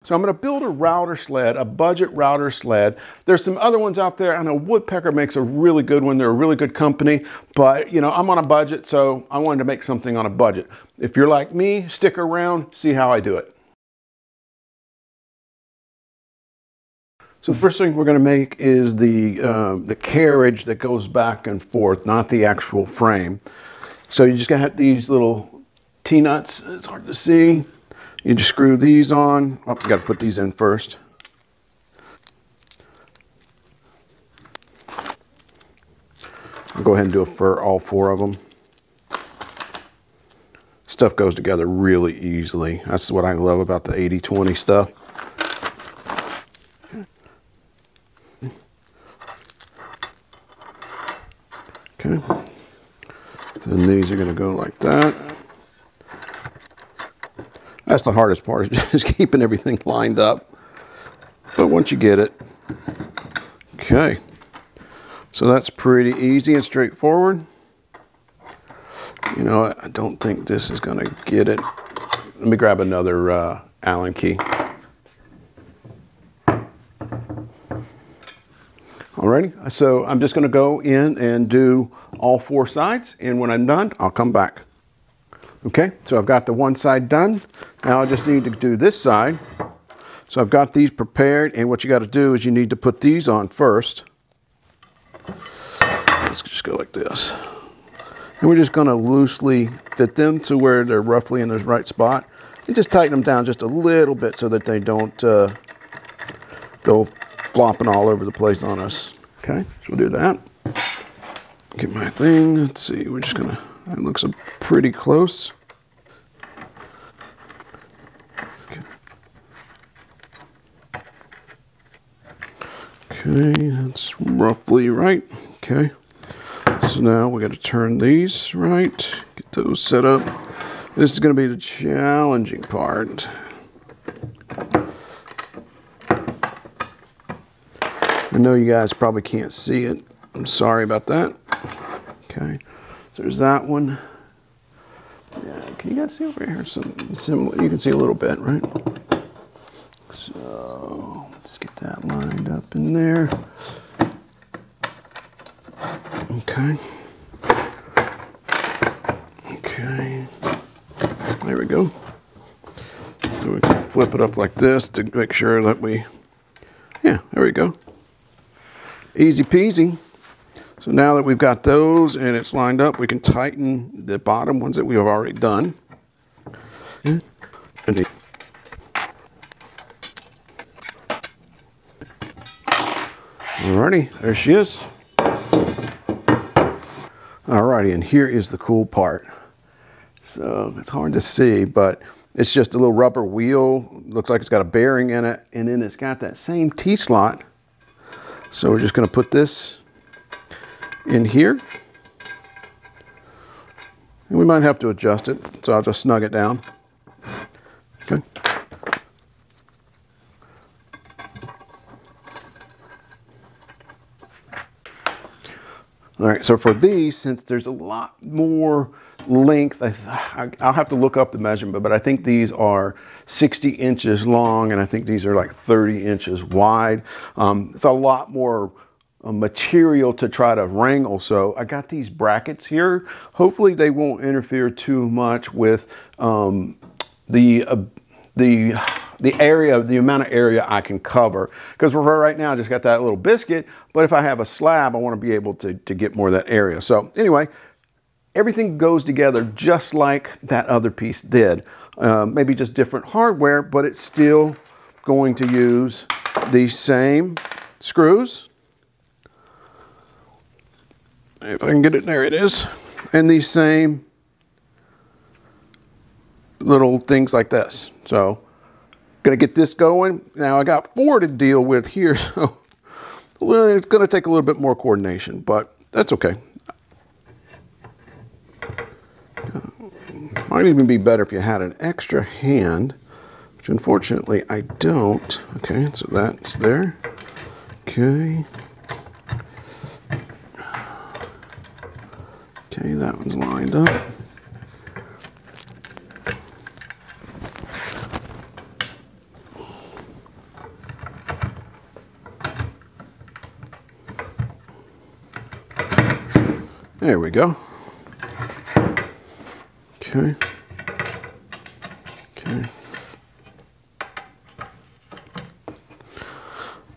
So I'm going to build a router sled, a budget router sled. There's some other ones out there. I know Woodpecker makes a really good one. They're a really good company, but you know, I'm on a budget, so I wanted to make something on a budget. If you're like me, stick around, see how I do it. So the first thing we're going to make is the carriage that goes back and forth, not the actual frame. So you just got to have these little T-nuts. It's hard to see. You just screw these on. Oh, you got to put these in first. I'll go ahead and do it for all 4 of them. Stuff goes together really easily. That's what I love about the 80-20 stuff. Okay. Then these are going to go like that. That's the hardest part, is just keeping everything lined up. But once you get it, okay. So that's pretty easy and straightforward. You know, I don't think this is going to get it. Let me grab another Allen key. Alrighty, so I'm just going to go in and do all 4 sides, and when I'm done, I'll come back. Okay, so I've got the one side done. Now I just need to do this side. So I've got these prepared, and what you got to do is you need to put these on first. Let's just go like this. And we're just going to loosely fit them to where they're roughly in the right spot. And just tighten them down just a little bit so that they don't go flopping all over the place on us. Okay, so we'll do that. Get my thing. Let's see, we're just going to, that looks pretty close. Okay, that's roughly right. Okay, so now we got to turn these right, get those set up. This is going to be the challenging part. I know you guys probably can't see it. I'm sorry about that. Okay, so there's that one. Yeah, can you guys see over here? Some similar. You can see a little bit, right? So let's get that lined up in there. Okay. Okay. There we go. So we can flip it up like this to make sure that we. Yeah, there we go. Easy peasy. So now that we've got those and it's lined up, we can tighten the bottom ones that we have already done. Alrighty, there she is. Alrighty, and here is the cool part. So it's hard to see, but it's just a little rubber wheel. Looks like it's got a bearing in it, and then it's got that same T-slot. So we're just going to put this in here. And we might have to adjust it, so I'll just snug it down. Okay. All right, so for these, since there's a lot more length, I'll have to look up the measurement, but I think these are 60 inches long, and I think these are like 30 inches wide. It's a lot more material to try to wrangle, so I got these brackets here. Hopefully they won't interfere too much with the area, the amount of area I can cover. Because for right now I just got that little biscuit, but if I have a slab, I want to be able to get more of that area. So anyway, everything goes together just like that other piece did. Maybe just different hardware, but it's still going to use the same screws. If I can get it, there it is. And these same little things like this. So, gonna get this going. Now I got 4 to deal with here, so it's gonna take a little bit more coordination, but that's okay. Might even be better if you had an extra hand, which unfortunately I don't. Okay, so that's there. Okay. Okay, that one's lined up. There we go. Okay. Okay.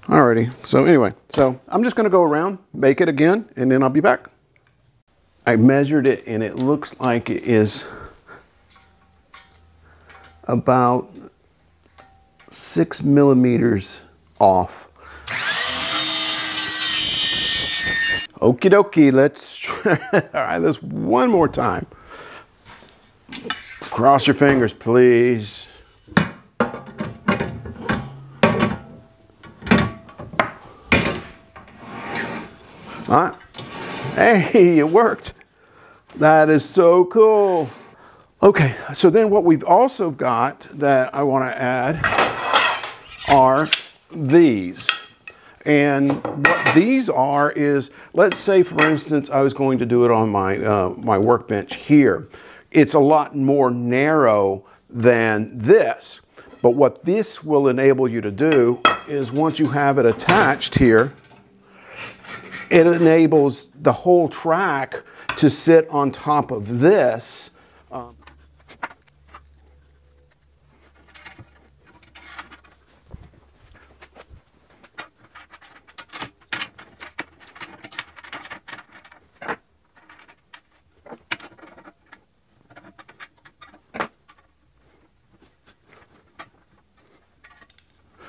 Alrighty, so anyway, so I'm just gonna go around, make it again, and then I'll be back. I measured it and it looks like it is about 6 millimeters off. Okie dokie, let's try this one more time. Cross your fingers, please. All right. Hey, it worked. That is so cool. Okay, so then what we've also got that I want to add are these. And what these are is, let's say for instance, I was going to do it on my, my workbench here. It's a lot more narrow than this. But what this will enable you to do is once you have it attached here, it enables the whole track to sit on top of this.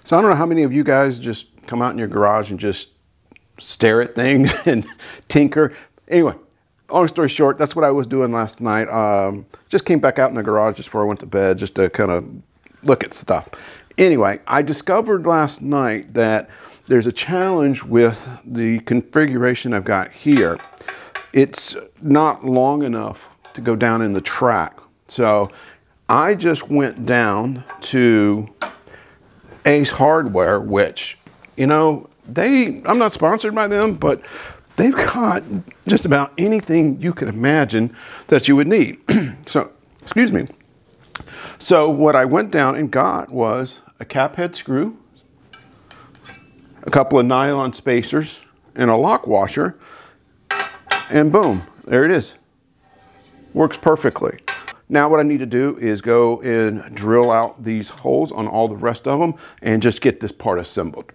So I don't know how many of you guys just come out in your garage and just stare at things and tinker. Anyway, long story short, that's what I was doing last night. Just came back out in the garage just before I went to bed, just to kind of look at stuff. Anyway, I discovered last night that there's a challenge with the configuration I've got here. It's not long enough to go down in the track. So I just went down to Ace Hardware, which, you know, I'm not sponsored by them, but they've got just about anything you could imagine that you would need. So, excuse me. So what I went down and got was a cap head screw, a couple of nylon spacers, and a lock washer, and boom, there it is. Works perfectly. Now what I need to do is go and drill out these holes on all the rest of them and just get this part assembled.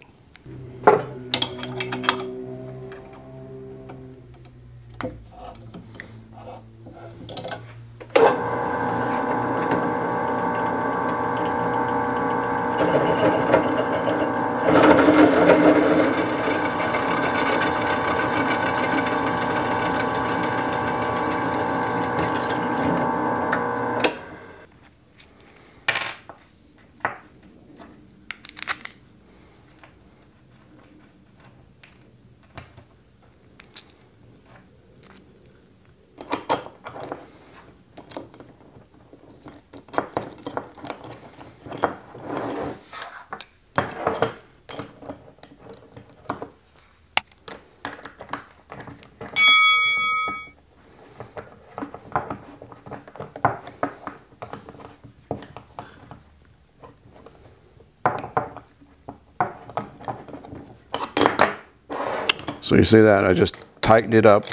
So you see that I just tightened it up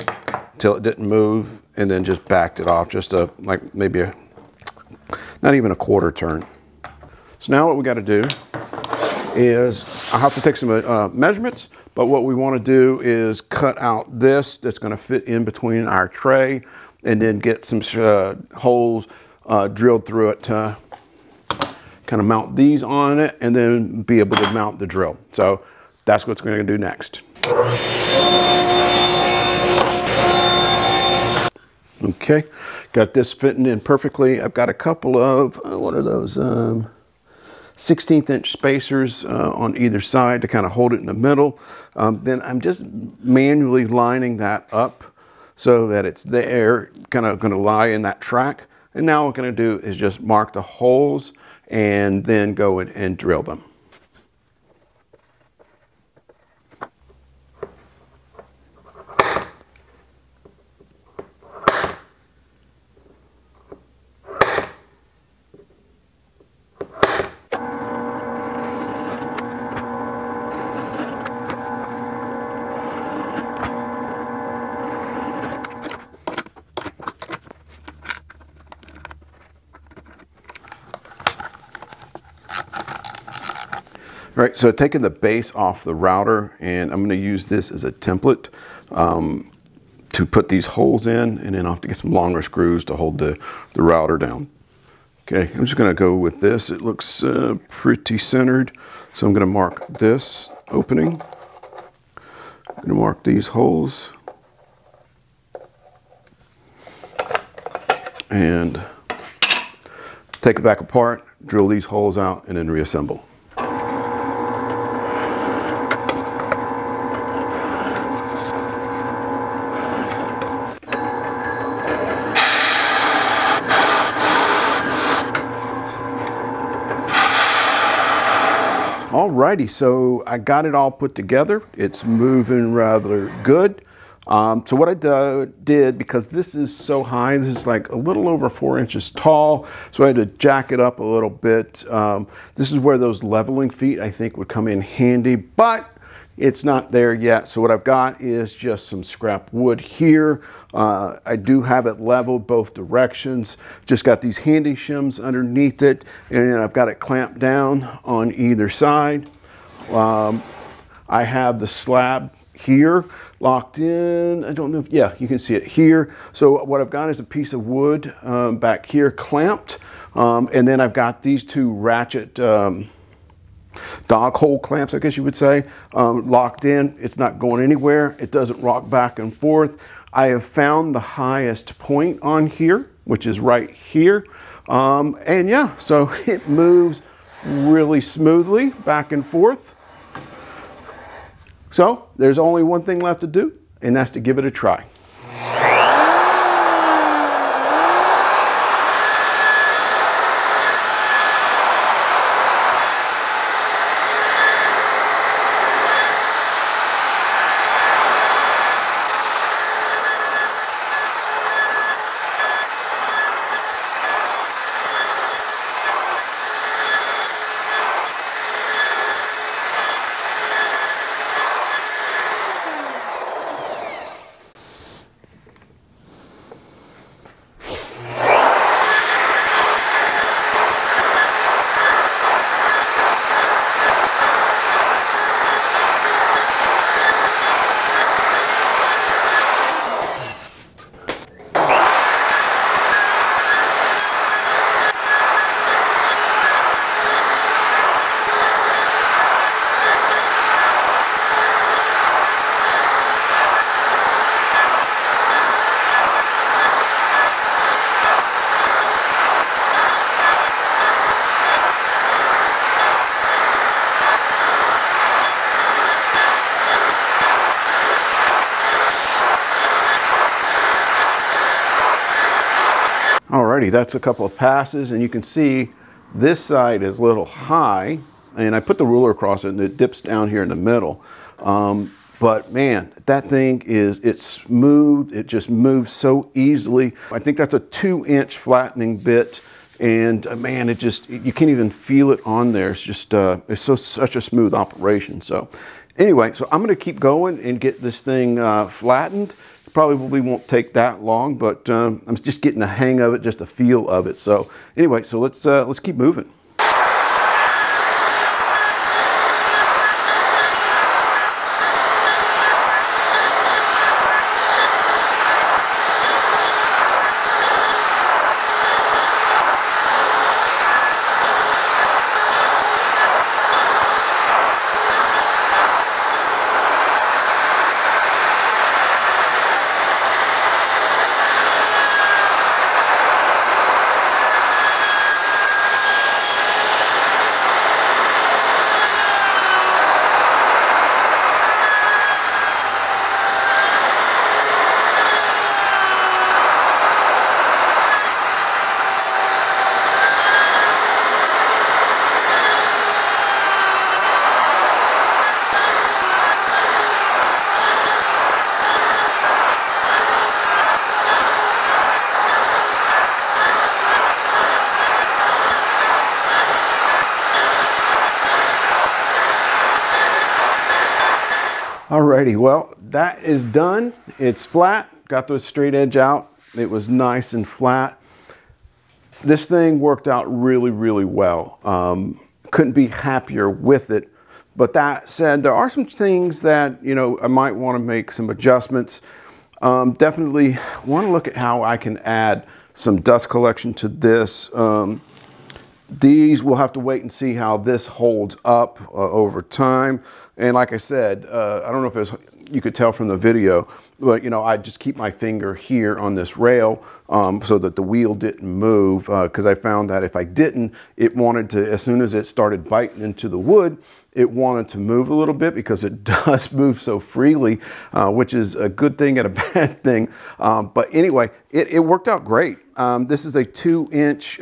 till it didn't move and then just backed it off just a, like maybe a, not even a quarter turn. So now what we got to do is I have to take some measurements, but what we want to do is cut out this that's going to fit in between our tray and then get some holes drilled through it to kind of mount these on it and then be able to mount the drill. So that's what's going to do next. Okay, got this fitting in perfectly. I've got a couple of, what are those, 16th inch spacers on either side to kind of hold it in the middle. Then I'm just manually lining that up so that it's there, kind of going to lie in that track. And now what I'm going to do is just mark the holes and then go in and drill them. All right, so taking the base off the router, and I'm going to use this as a template to put these holes in, and then I'll have to get some longer screws to hold the router down. Okay, I'm just going to go with this. It looks pretty centered, so I'm going to mark this opening. I'm going to mark these holes. And take it back apart, drill these holes out, and then reassemble. Alrighty, so I got it all put together. It's moving rather good. So what I did, because this is so high, this is like a little over 4 inches tall, so I had to jack it up a little bit. This is where those leveling feet I think would come in handy, but it's not there yet. So what I've got is just some scrap wood here. I do have it leveled both directions. Just got these handy shims underneath it, and I've got it clamped down on either side. I have the slab here locked in. I don't know if, yeah, you can see it here. So what I've got is a piece of wood back here clamped, and then I've got these two ratchet dog hole clamps, I guess you would say, locked in. It's not going anywhere. It doesn't rock back and forth. I have found the highest point on here, which is right here. And yeah, so it moves really smoothly back and forth. So there's only one thing left to do, and that's to give it a try. Alrighty, that's a couple of passes, and you can see this side is a little high, and I put the ruler across it and it dips down here in the middle. But man, that thing it's smooth. It just moves so easily. I think that's a 2-inch flattening bit, and man, you can't even feel it on there. It's just it's such a smooth operation. So anyway, so I'm going to keep going and get this thing flattened. Probably won't take that long, but I'm just getting the hang of it, just the feel of it. So anyway, so let's keep moving. Alrighty, well, that is done. It's flat, got the straight edge out. It was nice and flat. This thing worked out really, really well. Couldn't be happier with it. But that said, there are some things that, you know, I might want to make some adjustments. Definitely want to look at how I can add some dust collection to this. These we'll have to wait and see how this holds up over time. And like I said, I don't know if it's, you could tell from the video, but you know, I just keep my finger here on this rail so that the wheel didn't move, because I found that if I didn't, it wanted to, as soon as it started biting into the wood, it wanted to move a little bit, because it does move so freely, which is a good thing and a bad thing. But anyway, it worked out great. This is a 2-inch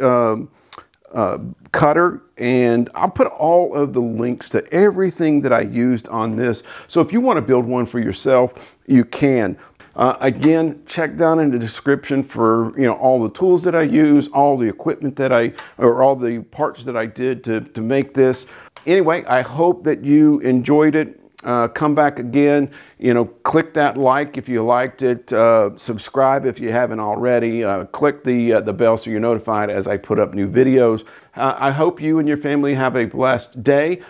cutter, and I'll put all of the links to everything that I used on this. So if you want to build one for yourself, you can. Again, check down in the description for, you know, all the tools that I use, all the equipment that or all the parts that I did to make this. Anyway, I hope that you enjoyed it. Come back again, you know, click that like if you liked it, subscribe if you haven't already, click the bell so you're notified as I put up new videos. I hope you and your family have a blessed day.